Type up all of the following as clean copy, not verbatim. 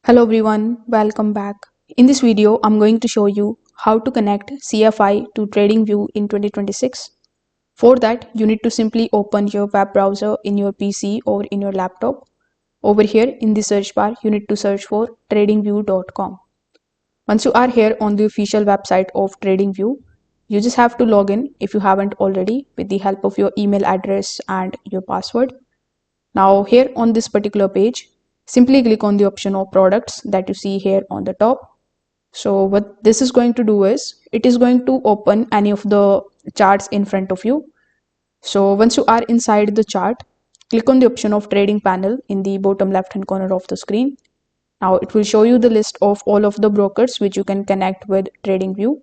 Hello everyone, welcome back. In this video, I'm going to show you how to connect CFI to TradingView in 2026. For that, you need to simply open your web browser in your PC or in your laptop. Over here in the search bar, you need to search for tradingview.com. Once you are here on the official website of TradingView, you just have to log in if you haven't already with the help of your email address and your password. Now here on this particular page, simply click on the option of products that you see here on the top. So what this is going to do is, it is going to open any of the charts in front of you. So once you are inside the chart, click on the option of trading panel in the bottom left hand corner of the screen. Now it will show you the list of all of the brokers which you can connect with TradingView.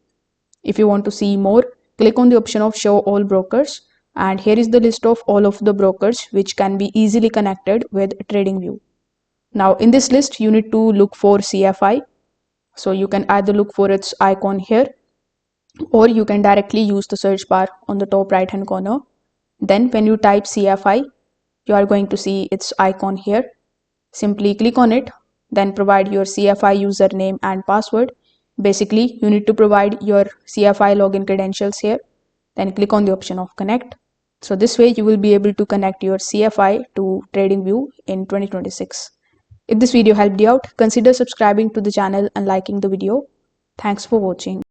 If you want to see more, click on the option of show all brokers, and here is the list of all of the brokers which can be easily connected with TradingView. Now in this list you need to look for CFI, so you can either look for its icon here or you can directly use the search bar on the top right hand corner. Then when you type CFI, you are going to see its icon here. Simply click on it, then provide your CFI username and password. Basically, you need to provide your CFI login credentials here. Then click on the option of connect. So this way you will be able to connect your CFI to TradingView in 2026. If this video helped you out, consider subscribing to the channel and liking the video. Thanks for watching.